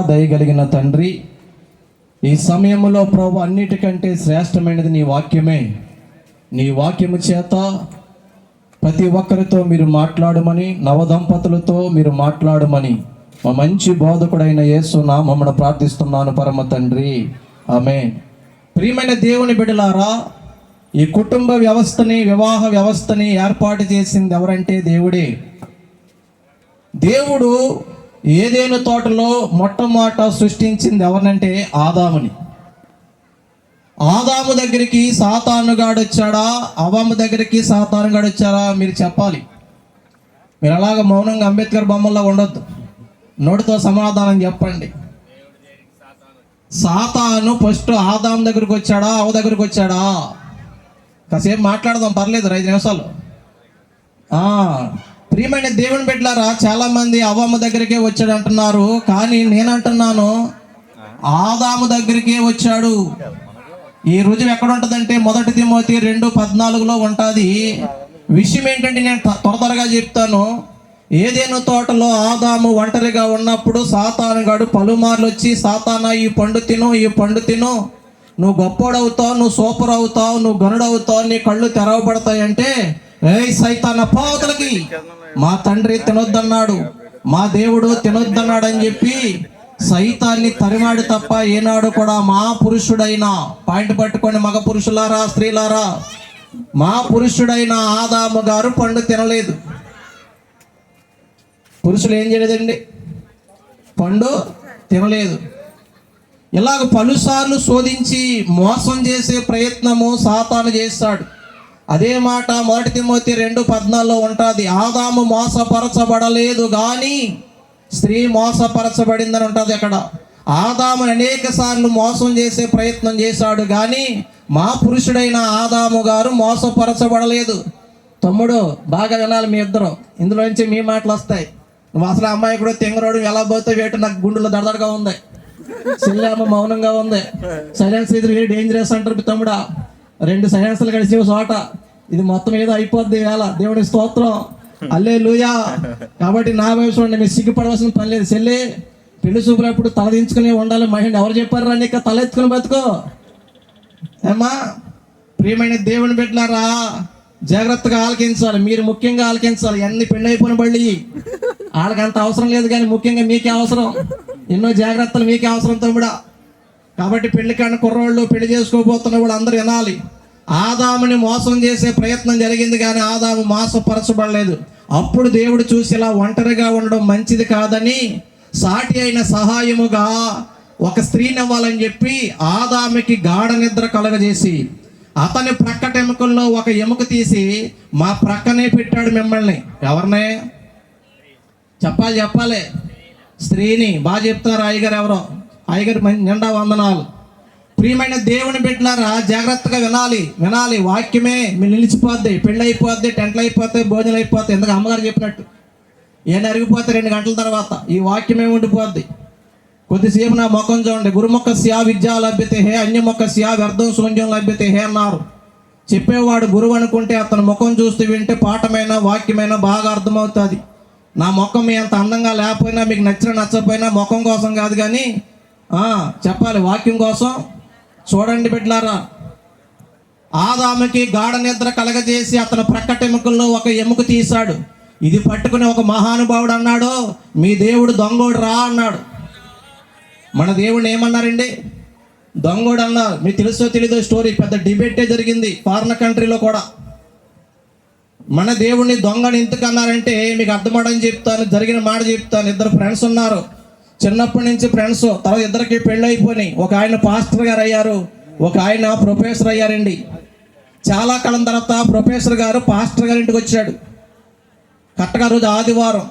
దయగలిగిన తండ్రి, ఈ సమయంలో ప్రభు అన్నిటికంటే శ్రేష్టమైనది నీ వాక్యమే. నీ వాక్యము చేత ప్రతి ఒక్కరితో మీరు మాట్లాడమని, నవదంపతులతో మీరు మాట్లాడమని మా మంచి బోధకుడైన యేసు నామమున ప్రార్థిస్తున్నాను పరమ తండ్రి, ఆమేన్. ప్రియమైన దేవుని బిడ్డలారా, ఈ కుటుంబ వ్యవస్థని, వివాహ వ్యవస్థని ఏర్పాటు చేసింది ఎవరంటే దేవుడే. దేవుడు ఏదేను తోటలో మొట్టమొదట సృష్టించింది ఎవరినంటే ఆదాముని. ఆదాము దగ్గరికి సాతానుగాడు వచ్చాడా, అవ్వమ్మ దగ్గరికి సాతానుగాడు వచ్చాడా మీరు చెప్పాలి. మీరు అలాగ మౌనంగా అంబేద్కర్ బొమ్మల్లో ఉండొద్దు, నోటితో సమాధానం చెప్పండి. సాతాను ఫస్ట్ ఆదాము దగ్గరికి వచ్చాడా, అవ్వ దగ్గరికి వచ్చాడా? కాసేపు మాట్లాడదాం, పర్లేదు, 5 నిమిషాలు. ప్రియమైన దేవుని బిడ్డలారా, చాలా మంది అవ్వమ్మ దగ్గరికే వచ్చాడు అంటున్నారు, కానీ నేనంటున్నాను ఆదాము దగ్గరికే వచ్చాడు. ఈ రుజువు ఎక్కడ ఉంటుందంటే 1 తిమోతి 2:14 ఉంటుంది. విషయం ఏంటంటే నేను త్వరగా చెప్తాను. ఏదేను తోటలో ఆదాము ఒంటరిగా ఉన్నప్పుడు సాతానుగాడు పలుమార్లు వచ్చి, సాతానా ఈ పండు తిను, ఈ పండు తిను, నువ్వు గొప్పోడవుతావు, నువ్వు సూపర్ అవుతావు, నువ్వు గనుడవుతావు, నీ కళ్ళు తెరవబడతాయంటే, ఏయ్ సైతాన పావతలకి, మా తండ్రి తినొద్దన్నాడు, మా దేవుడు తినొద్దన్నాడు అని చెప్పి సైతాన్ని తరిమాడు తప్ప ఏనాడు కూడా మా పురుషుడైన, పాయింట్ పట్టుకొని మగ పురుషులారా, స్త్రీలారా, మా పురుషుడైన ఆదాము గారు పండు తినలేదు. పురుషులు ఏం చేయలేదండి, పండు తినలేదు. ఇలాగ పలుసార్లు శోధించి మోసం చేసే ప్రయత్నము సాతాను చేస్తాడు. అదే మాట 1 తిమోతి 2:14 ఉంటుంది. ఆదాము మోసపరచబడలేదు కానీ స్త్రీ మోసపరచబడిందని ఉంటుంది అక్కడ. ఆదాము అనేక సార్లు మోసం చేసే ప్రయత్నం చేశాడు, కానీ మా పురుషుడైన ఆదాము గారు మోసపరచబడలేదు. తమ్ముడు బాగా వినాలి, మీ ఇద్దరు ఇందులోంచి మీ మాటలు వస్తాయి. నువ్వు అసలు అమ్మాయి కూడా తెంగరోడు ఎలా పోతే వేటు నాకు గుండెలో దడదడగా ఉంది. చెల్లెమ్మ మౌనంగా ఉంది. సైలెన్స్ ఇది డేంజరస్ అంటారు తమ్ముడా. 2 సైలెన్స్లు కలిసి చోట ఇది మొత్తం ఏదో అయిపోద్ది వేళ. దేవుడి స్తోత్రం, హల్లెలూయా. కాబట్టి నా వయసు మీరు సిగ్గుపడవలసిన పని లేదు. చెల్లి పెళ్లి చూపులప్పుడు తలదించుకుని ఉండాలి. మహిళ ఎవరు చెప్పారు రండి, ఇక తల ఎత్తుకుని బతుకో ఏమ్మా. ప్రియమైన దేవుని బిడ్డలారా, జాగ్రత్తగా ఆలకించాలి. మీరు ముఖ్యంగా ఆలకించాలి. అన్ని పెళ్ళి అయిపోయిన బళ్ళి వాళ్ళకంత అవసరం లేదు, కానీ ముఖ్యంగా మీకే అవసరం. ఎన్నో జాగ్రత్తలు మీకే అవసరం తమ్ముడా. కాబట్టి పెళ్లి కాని కుర్రోళ్ళు, పెళ్లి చేసుకోబోతున్న వాళ్ళు అందరూ వినాలి. ఆదాముని మోసం చేసే ప్రయత్నం జరిగింది, కానీ ఆదాము మోసపరచబడలేదు. అప్పుడు దేవుడు చూసి ఇలా ఒంటరిగా ఉండడం మంచిది కాదని సాటి అయిన సహాయముగా ఒక స్త్రీని ఇవ్వాలని చెప్పి ఆదాముకి గాఢ నిద్ర కలగజేసి అతని ప్రక్కట ఎముకల్లో ఒక ఎముక తీసి మా ప్రక్కనే పెట్టాడు. మిమ్మల్ని ఎవరినే చెప్పాలి, స్త్రీని. బాగా చెప్తున్నారు అయ్యగారు, ఎవరో అయ్యగారు నిండా వందనాలు. ప్రియమైన దేవుని బిడ్డలారా, జాగ్రత్తగా వినాలి. వాక్యమే మీరు నిలిచిపోద్ది. పెళ్ళి అయిపోద్ది, టెంట్లు అయిపోతాయి, భోజనాలు అయిపోతాయి. ఎందుకు అమ్మగారు చెప్పినట్టు ఏం అరిగిపోతే 2 గంటల తర్వాత ఈ వాక్యమే ఉండిపోద్ది. కొద్దిసేపు నా ముఖం చూడండి. గురుముఖ స్యా విద్యా లభ్యతే హే, అన్యముఖ స్యా వ్యర్థం శూన్యం లభ్యతే హే అన్నారు. చెప్పేవాడు గురువు అనుకుంటే అతని ముఖం చూస్తూ వింటే పాఠమైన వాక్యమైన బాగా అర్థమవుతుంది. నా ముఖం మీ అంత అందంగా లేకపోయినా, మీకు నచ్చకపోయినా ముఖం కోసం కాదు, కానీ చెప్పాలి వాక్యం కోసం. చూడండి బిడ్డలారా, ఆదాముకి గాఢ నిద్ర కలగజేసి అతను ప్రక్కటెముకల్లో ఒక ఎముక తీశాడు. ఇది పట్టుకుని ఒక మహానుభావుడు అన్నాడు, మీ దేవుడు దొంగోడు రా అన్నాడు. మన దేవుడిని ఏమన్నారండి? దొంగోడు అన్నారు. మీకు తెలుసో తెలీదో స్టోరీ, పెద్ద డిబేటే జరిగింది ఫారిన్ కంట్రీలో కూడా. మన దేవుడిని దొంగని ఎందుకు అన్నారంటే మీకు అర్థమవడం చెప్తాను, జరిగిన మాట చెప్తాను. 2 ఫ్రెండ్స్ ఉన్నారు, చిన్నప్పటి నుంచి ఫ్రెండ్స్. తర్వాత ఇద్దరికి పెళ్ళి అయిపోయినాయి. ఒక ఆయన పాస్టర్ గారు అయ్యారు, ఒక ఆయన ప్రొఫెసర్ అయ్యారండి. చాలా కాలం తర్వాత ప్రొఫెసర్ గారు పాస్టర్ గారి ఇంటికి వచ్చాడు. కరెక్ట్గా రోజు ఆదివారం.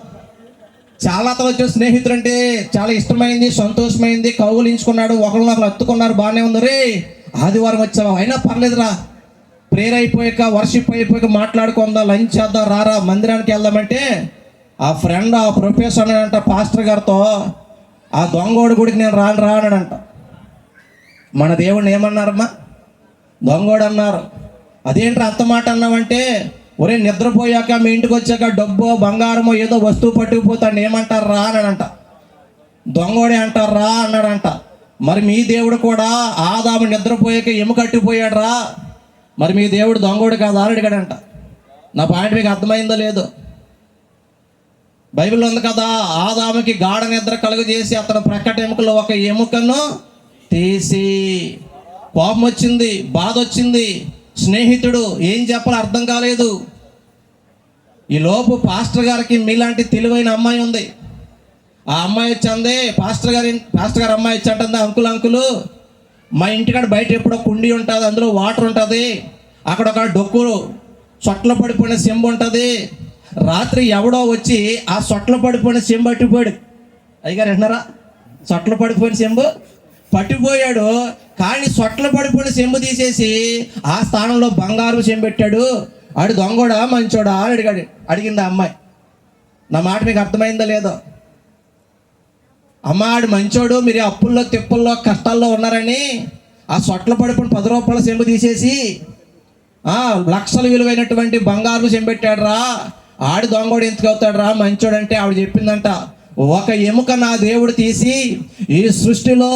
చాలా తరచు స్నేహితులు అంటే చాలా ఇష్టమైంది, సంతోషమైంది, కౌగులించుకున్నాడు, ఒకరు హత్తుకున్నారు, బాగానే ఉంది. రే ఆదివారం వచ్చావా? అయినా పర్లేదురా, ప్రేయర్ అయిపోయాక, వర్షిప్ అయిపోయాక మాట్లాడుకుందాం, లంచ్ చేద్దాం, రారా మందిరానికి వెళ్దామంటే ఆ ఫ్రెండ్, ఆ ప్రొఫెసర్ అన్నాడంట పాస్టర్ గారితో, ఆ దొంగోడు గుడికి నేను రానడంట. మన దేవుడిని ఏమన్నారమ్మా? దొంగోడు అన్నారు. అదేంటి అంత మాట అన్నామంటే, ఒరే నిద్రపోయాక మీ ఇంటికి వచ్చాక డబ్బో బంగారమో ఏదో వస్తువు పట్టుకుపోతాను ఏమంటారు రా అని అంట. దొంగోడే అంటారా అన్నాడంట. మరి మీ దేవుడు కూడా ఆదాము నిద్రపోయాక ఎముకట్టిపోయాడు రా, మరి మీ దేవుడు దొంగోడు కాదా అని అడిగాడంట. నా పాయింట్ మీకు అర్థమైందో లేదో? బైబిల్లో ఉంది కదా, ఆదాముకి గాఢ నిద్ర కలుగజేసి అతను ప్రక్కట ఎముకలో ఒక ఎముకను తీసి, కోపం వచ్చింది, బాధ వచ్చింది. స్నేహితుడు ఏం చెప్పాలో అర్థం కాలేదు. ఈ లోపు పాస్టర్ గారికి మీలాంటి తెలివైన అమ్మాయి ఉంది. ఆ అమ్మాయి వచ్చి పాస్టర్ గారు అమ్మాయి వచ్చి అంటుంది, అంకులు మా ఇంటికాడ బయట ఎప్పుడో కుండీ ఉంటుంది, అందులో వాటర్ ఉంటుంది, అక్కడ ఒక డొక్కు సొట్ల పడిపోయిన చెంబు ఉంటుంది, రాత్రి ఎవడో వచ్చి ఆ సొట్ల పడిపోయిన చెంబు పట్టిపోయాడు. అయ్యగారు అంటున్నారా? సొట్ల పడిపోయిన చెంబు పట్టిపోయాడు, కానీ సొట్ల పడిపోయిన చెంబు తీసేసి ఆ స్థానంలో బంగారు చెంబు పెట్టాడు. ఆడు దొంగోడా మంచోడా అని అడిగింది ఆ అమ్మాయి. నా మాట మీకు అర్థమైందో లేదో? అమ్మ ఆడు మంచోడు, మీరు అప్పుల్లో తిప్పుల్లో కష్టాల్లో ఉన్నారని ఆ సొట్ల పడిపోయిన 10 రూపాయల చెంబు తీసేసి లక్షల విలువైనటువంటి బంగారు చెంబు పెట్టాడు రా, ఆడు దొంగోడు ఎందుకు అవుతాడు రా, మంచోడు అంటే ఆవిడ చెప్పిందంట, ఒక ఎముక నా దేవుడు తీసి ఈ సృష్టిలో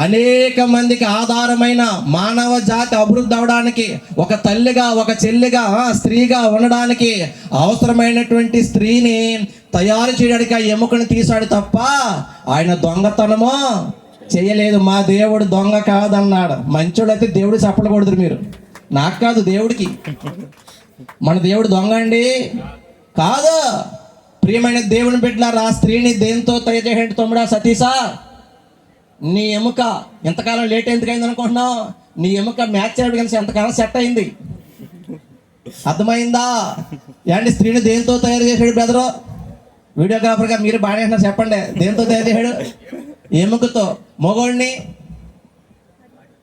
అనేక మందికి ఆధారమైన మానవ జాతి అభివృద్ధి అవడానికి, ఒక తల్లిగా ఒక చెల్లిగా స్త్రీగా ఉండడానికి అవసరమైనటువంటి స్త్రీని తయారు చేయడానికి ఆ ఎముకను తీశాడు తప్ప ఆయన దొంగతనమో చేయలేదు. మా దేవుడు దొంగ కాదన్నాడు. మంచోడు అయితే దేవుడు చెప్పకూడదు మీరు, నాకు కాదు దేవుడికి. మన దేవుడు దొంగ అండి కాదు. ప్రియమైన దేవుని బిడ్డలారా, ఆ స్త్రీని దేంతో తయారు చేయండి తమ్ముడా సతీసా? నీ ఎముక ఎంతకాలం లేట్ ఎందుకైంది అనుకుంటున్నావు? నీ ఎముక మ్యాచ్ చేయడం కలిసి ఎంతకాలం సెట్ అయింది, అర్థమైందా? ఏంటి స్త్రీని దేంతో తయారు చేశాడు బ్రదరు? వీడియోగ్రాఫర్గా మీరు బాగానే అంటున్నారు, చెప్పండి దేంతో తయారు చేశాడు? ఎముకతో. మగోడిని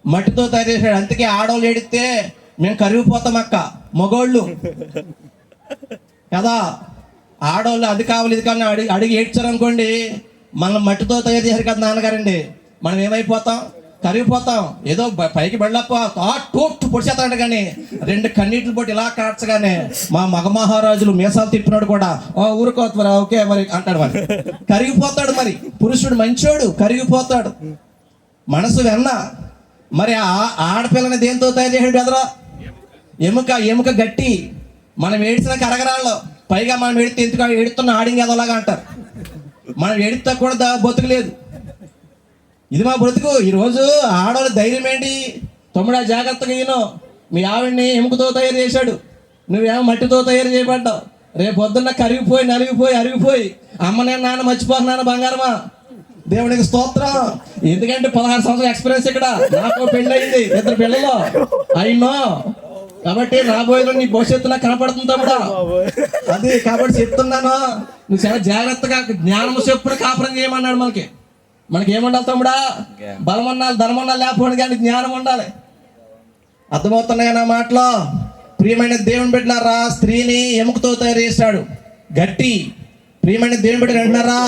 మట్టితో తయారు చేశాడు. అందుకే ఆడవాళ్ళు ఏడిస్తే మేము కరిగిపోతాం అక్క, మగోళ్ళు కదా. ఆడవాళ్ళు అది కావాలి ఇది కావాలి అడిగి ఏడ్చారు అనుకోండి, మనం మట్టితో తయారు చేశారు కదా నాన్నగారండి, మనం ఏమైపోతాం? కరిగిపోతాం. ఏదో పైకి వెళ్ళప్ప టూట్ పొడిచేస్తాడు, కానీ 2 కన్నీటిని పొట్టి ఇలా కాడ్చగానే మా మగ మహారాజులు మీసాలు తిప్పినాడు కూడా ఊరుకోవరా ఓకే మరి అంటాడు. మరి కరిగిపోతాడు. మరి పురుషుడు మంచోడు కరిగిపోతాడు, మనసు వెన్న. మరి ఆ ఆడపిల్లని దేంతో తయారు చేసాడు బెదరా? ఎముక గట్టి. మనం ఏడ్చిన కరగరాళ్ళు, పైగా మనం ఏడితే ఎందుకు ఏడుతున్న ఆడింగ్ ఎదలాగా అంటారు. మనం ఏడితే కూడా బతుకులేదు. ఇది మా బ్రతుకు. ఈరోజు ఆడవాళ్ళ ధైర్యం ఏంటి? తమ్ముడా జాగ్రత్తగా ఈయన మీ ఆవిడ్ని ఎముకతో తయారు చేశాడు, నువ్వేమో మట్టితో తయారు చేయబడ్డావు. రేపు పొద్దున్న కరిగిపోయి నలిగిపోయి అరిగిపోయి అమ్మ నేను నాన్న మర్చిపోతున్నాను బంగారమా. దేవునికి స్తోత్రం. ఎందుకంటే 16 సంవత్సరాల ఎక్స్పీరియన్స్ ఇక్కడ. నాకు పెళ్ళి అయింది, 2 పిల్లలు అయినో, కాబట్టి రాబోయేలో నీ భవిష్యత్తులో కనపడుతుంది తమ్ముడా. అది కాబట్టి చెప్తున్నాను, నువ్వు చాలా జాగ్రత్తగా జ్ఞానం చెప్పుడు కాపురం చేయమన్నాడు. మనకి ఏముండాలి తమ్ముడా? బలం ఉండాలి, ధనం ఉండాలి, లేకపోతే కానీ జ్ఞానం ఉండాలి. అర్థమవుతున్నాయి నా మాటలో? ప్రియమైన దేవుని బిడ్డలారా, స్త్రీని ఎముకతో తయారు చేశాడు గట్టి. ప్రియమైన దేవుని బిడ్డలు అంటున్నారా,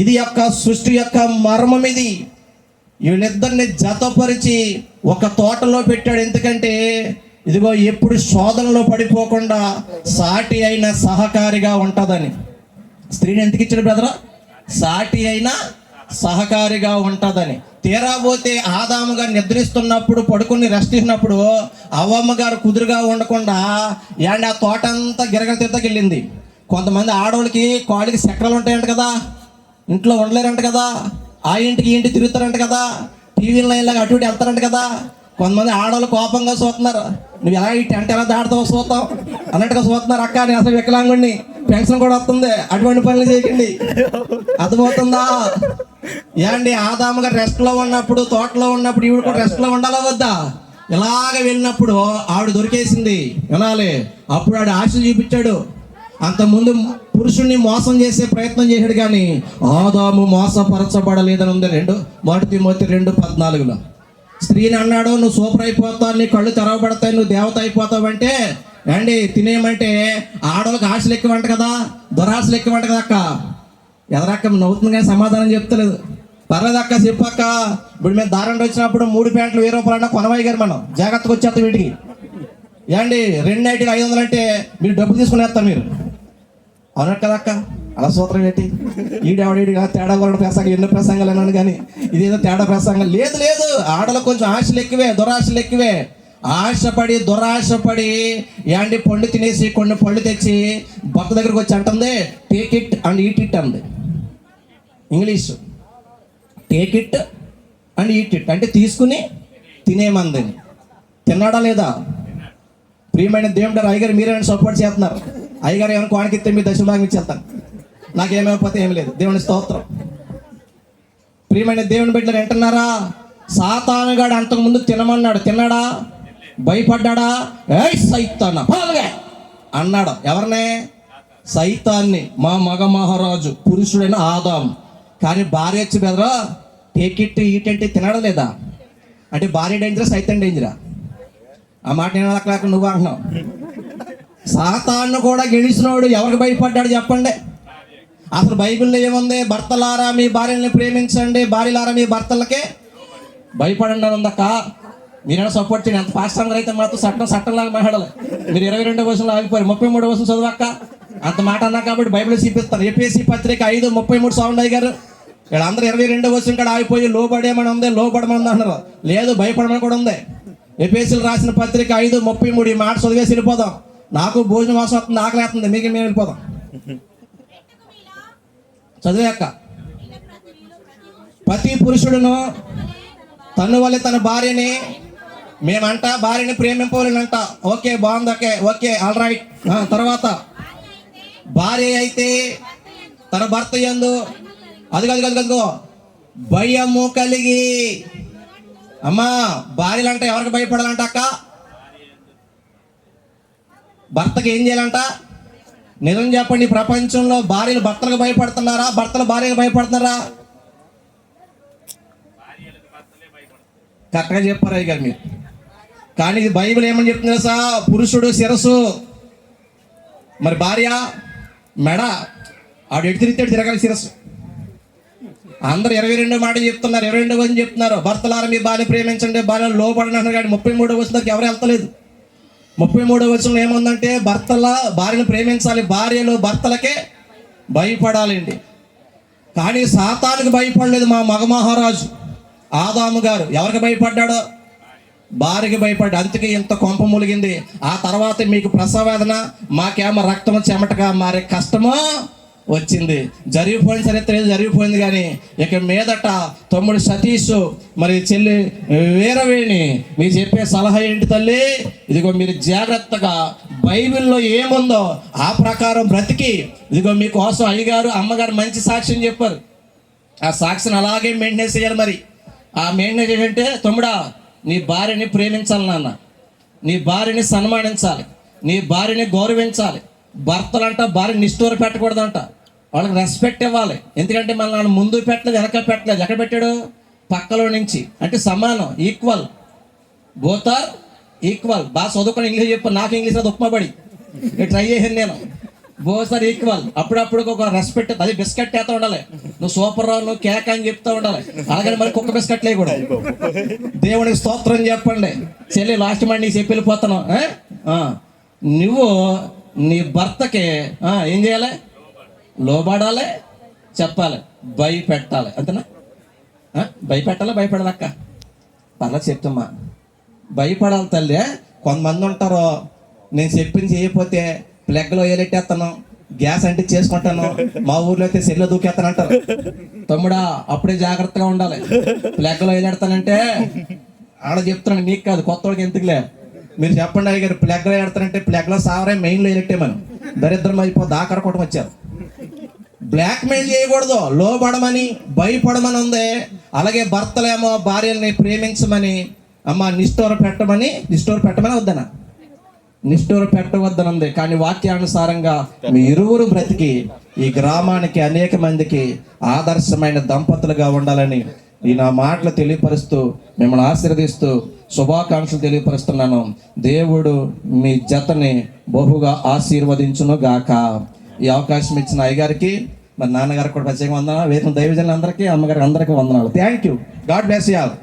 ఇది యొక్క సృష్టి యొక్క మర్మం. ఇది వీళ్ళిద్దరిని జతపరిచి ఒక తోటలో పెట్టాడు. ఎందుకంటే ఇదిగో ఎప్పుడు శోధనలో పడిపోకుండా సాటి అయిన సహకారిగా ఉంటుందని. స్త్రీని ఎందుకు ఇచ్చాడు బ్రదరా? సాటి అయిన సహకారిగా ఉంటుందని. తీరాబోతే ఆదాము గారు నిద్రిస్తున్నప్పుడు పడుకుని రెస్ట్ ఇచ్చినప్పుడు అవ్వమ్మ గారు కుదురుగా ఉండకుండా ఏండి ఆ తోట అంతా గిరగల తిరుగుతకెళ్ళింది. కొంతమంది ఆడవాళ్ళకి కాళ్ళకి చక్రాలు ఉంటాయంట కదా, ఇంట్లో ఉండలేరంట కదా, ఆ ఇంటికి ఇంటి తిరుగుతారంట కదా, టీవీ లైన్లాగా అటు ఇటు వెళ్తారంట కదా. కొంతమంది ఆడవాళ్ళు కోపంగా చూస్తున్నారు, నువ్వు ఎలా ఈ టెంట్ ఎలా దాటుతావు చూస్తావు అన్నట్టుగా చూస్తున్నారు. అక్క నేను అసలు వికలాంగుడిని, పెన్షన్ కూడా వస్తుంది, అటువంటి పనులు చేయకండి. అర్థమవుతుందా? ఏండి ఆదాము గారు రెస్ట్లో ఉన్నప్పుడు, తోటలో ఉన్నప్పుడు ఈవిడ కూడా రెస్ట్లో ఉండాలా వద్దా? ఇలాగ వెళ్ళినప్పుడు ఆవిడ దొరికేసింది వినాలి. అప్పుడు ఆవిడ ఆశ చూపించాడు. అంతకుముందు పురుషుణ్ణి మోసం చేసే ప్రయత్నం చేశాడు, కానీ ఆదాము మోసపరచబడలేదని ఉంది 1 తిమోతి 2:14. స్త్రీని అన్నాడు, నువ్వు సూపర్ అయిపోతావు, నీ కళ్ళు తెరవబడతాయి, నువ్వు దేవత అయిపోతావు అంటే అండి తినేయమంటే ఆడవాళ్ళకి ఆశలు ఎక్కువంట కదా, దురాశలు ఎక్కువంట కదా. అక్క ఎదరక్క నవ్వుతుంది కానీ సమాధానం చెప్తలేదు. పర్లేదు అక్క చెప్పక్క, ఇప్పుడు మేము దారండి వచ్చినప్పుడు 3 ప్యాంట్లు 1000 రూపాయలు కొనవయ్య గారు, మనం జాగ్రత్తగా వచ్చేస్తాం వీటికి. ఏండి 2 నైట్కి 500 అంటే మీరు డబ్బు తీసుకుని వేస్తారు మీరు, అవునట్టు కదా అక్క? అలా సూత్రం ఏంటి? ఈడెవడీడు తేడా కూడా ప్రసంగం, ఎన్నో ప్రసంగాలు అన్నాను కానీ ఇదేదో తేడా ప్రసంగం లేదు. లేదు, ఆడలో కొంచెం ఆశలు ఎక్కువే, దురాశలు ఎక్కువే. ఆశపడి దురాశపడి ఏంటి పండు తినేసి కొన్ని పళ్ళు తెచ్చి భర్త దగ్గరకు వచ్చి అంటుంది, take it and eat it అంది. English take it and eat it అంటే తీసుకుని తినేమంది. తిన్నాడా లేదా? ప్రియమైన దేవుడు అయ్యగారు మీరేమైనా సపోర్ట్ చేస్తున్నారు. అయ్యగారు ఏమైనా కోణకిస్తే మీ దశ భాగం ఇచ్చేస్తాను, నాకేమైపోతే ఏమి లేదు. దేవుని స్తోత్రం. ప్రియమైన దేవుని బిడ్డలు వింటున్నారా? సాతానుగాడు అంతకుముందు తినమన్నాడు, తిన్నాడా? భయపడ్డాడా? ఏయ్ సైతానా పాలుగా అన్నాడు. ఎవరినే? సైతాన్ని. మా మగ మహారాజు పురుషుడైన ఆదాం. కానీ భార్య వచ్చి బెదరా టేక్ ఇట్ ఈట్ అంటే తినడా లేదా? అంటే భార్య డేంజరా, సైతాన్ డేంజరా? ఆ మాట నేను అక్కడ నువ్వు అంటున్నావు. సాతాను కూడా గెలిచినోడు ఎవరికి భయపడ్డాడు చెప్పండి? అసలు బైబిల్లో ఏముంది? భర్తలారా మీ భార్యని ప్రేమించండి, భార్యలారా మీ భర్తలకే భయపడండి అని ఉందక్క. మీరైనా సపోర్ట్ చేయండి. ఎంత ఫాస్ట్ అందరూ అయితే మాత్రం చట్టంలాగా మాట్లాడాలి. మీరు 22వ వచనంలో ఆగిపోయారు, 33వ వచనం చదువక్క. అంత మాట అన్నా కాబట్టి బైబిల్ చూపిస్తారు. ఏపీఎస్సీ పత్రిక 5:33 సౌండ్ అయ్యారు. వీళ్ళందరూ 22వ వచనం కాడ ఆగిపోయి లోబడేమని ఉంది, లోబడమని ఉంది అంటున్నారు. లేదు, భయపడమని కూడా ఉంది. ఏపీఎస్సీలు రాసిన పత్రిక 5:33 ఈ మాట చదివేసి వెళ్ళిపోదాం. నాకు భోజనం వాసన వస్తుంది, ఆకలి వేస్తుంది, మీకు మేము వెళ్ళిపోదాం. చదివాక ప్రతి పురుషుడును తను వల్ల తన భార్యని మేమంట భార్యని ప్రేమింపవాలంట. ఓకే, బాగుంది, ఓకే ఓకే ఆల్ రైట్. తర్వాత భార్య అయితే తన భర్త యందు అదిగో భయము కలిగి. అమ్మా భార్యలంట ఎవరికి భయపడాలంట అక్క? భర్తకి ఏం చేయాలంట? నిజం చెప్పండి, ప్రపంచంలో భార్యలు భర్తలకు భయపడుతున్నారా? భర్తలు భార్యకు భయపడుతున్నారా? కరెక్ట్గా చెప్పారు అయ్య గారు మీరు. కానీ ఇది బైబిల్ ఏమని చెప్తుంది తెలుసా? పురుషుడు శిరస్సు, మరి భార్య మెడ. ఆవిడ ఎటు తిరిగితే తిరగాలి శిరస్సు. అందరూ 22వ మాట చెప్తున్నారు, 22వ వచనం చెప్తున్నారు. భర్తలారా మీ భార్య ప్రేమించండి, భార్యలు లోబడని అంటారు. కానీ 33వ వచనంకి ఎవరు వెళ్తలేదు. 33వ వచనంలో ఏముందంటే భర్తల భార్యను ప్రేమించాలి, భార్యలు భర్తలకే భయపడాలండి. కానీ సాతానుకి భయపడలేదు మా మగ మహారాజు ఆదాము గారు. ఎవరికి భయపడ్డాడో? భార్యకి భయపడ్డా. అందుకే ఇంత కొంప ములిగింది. ఆ తర్వాత మీకు ప్రసవేదన, మాకేమో రక్తము చెమటగా మారే కష్టమో వచ్చింది. జరిగిపోయిన సరే జరిగిపోయింది. కానీ ఇక మీదట తమ్ముడు సతీష్, మరి చెల్లి వీరవేణి, మీరు చెప్పే సలహా ఏంటి తల్లి? ఇదిగో మీరు జాగ్రత్తగా బైబిల్లో ఏముందో ఆ ప్రకారం బ్రతికి, ఇదిగో మీకోసం అయ్యగారు అమ్మగారు మంచి సాక్ష్యం చెప్పారు. ఆ సాక్ష్యం అలాగే మెయింటైన్ చేయాలి. మరి ఆ మెయింటైన్ ఏంటంటే, తమ్ముడా నీ భార్యని ప్రేమించాలి నాన్న, నీ భార్యని సన్మానించాలి, నీ భార్యని గౌరవించాలి. భర్తలంట భార్యని నిష్ఠూర పెట్టకూడదంట, వాళ్ళకి రెస్పెక్ట్ ఇవ్వాలి. ఎందుకంటే మన నాన్న ముందు పెట్టలేదు, వెనక పెట్టలేదు. ఎక్కడ పెట్టాడు? పక్కలో నుంచి. అంటే సమానం, ఈక్వల్, బోత్ ఆర్ ఈక్వల్. బాగా చదువుకొని ఇంగ్లీష్ చెప్పాను, నాకు ఇంగ్లీష్ అది ఉప్మాబడి ట్రై చేసాను నేను. Both are equal. అప్పుడప్పుడు ఒక రెస్పెక్ట్. అది బిస్కెట్ వేస్తూ ఉండాలి. నువ్వు సూపర్ రావు, నువ్వు కేక్ అని చెప్తూ ఉండాలి. అలాగని మరి కుక్క బిస్కెట్ లేకూడదు. దేవునికి స్తోత్రం చెప్పండి. చెల్లి లాస్ట్ మాట నీకు చెప్పి వెళ్ళిపోతాను. నువ్వు నీ భర్తకి ఏం చేయాలి? లోబడాలి, చెప్పాలి, భయపెట్టాలి. అంతేనా? భయపెట్టాలి, భయపడాలి అక్క. పర్లేదు చెప్తామా, భయపడాలి తల్లి. కొంతమంది ఉంటారు, నేను చెప్పింది చేయకపోతే ప్లగ్లో ఏలెట్టేస్తాను, గ్యాస్ అంటే చేసుకుంటాను, మా ఊర్లో అయితే సెల్లో దూకేస్తాను అంటారు. తమ్ముడా అప్పుడే జాగ్రత్తగా ఉండాలి. ప్లగ్లో ఏలెడతానంటే ఆడ చెప్తున్నాను, మీకు కాదు, కొత్త వాళ్ళకి ఎందుకులే. మీరు చెప్పండి అయ్యారు, ప్లగ్లో ఏడతానంటే ప్లగ్లో సావరే, మెయిన్లో ఏలెట్టే మనం దరిద్రం అయిపోద్ది. ఆకర కొట్టం వచ్చారు. బ్లాక్ మెయిల్ చేయకూడదు, లోబడమని భయపడమని ఉంది. అలాగే భర్తలేమో భార్యల్ని ప్రేమించమని, అమ్మ నిష్ఠూర పెట్టమని వద్దనా? నిష్ఠూర పెట్టవద్దనుంది. కానీ వాక్యానుసారంగా మీ ఇరువురు బ్రతికి ఈ గ్రామానికి అనేక మందికి ఆదర్శమైన దంపతులుగా ఉండాలని ఈ నా మాటలు తెలియపరుస్తూ మిమ్మల్ని ఆశీర్వదిస్తూ శుభాకాంక్షలు తెలియపరుస్తున్నాను. దేవుడు మీ జతని బహుగా ఆశీర్వదించును గాక. ఈ అవకాశం ఇచ్చిన అయ్యగారికి, మరి నాన్నగారికి కూడా ప్రత్యేకంగా వందనాలు. వేసిన దైవజనులందరికీ, అమ్మగారికి అందరికీ వందనాలు. Thank you. God bless you all.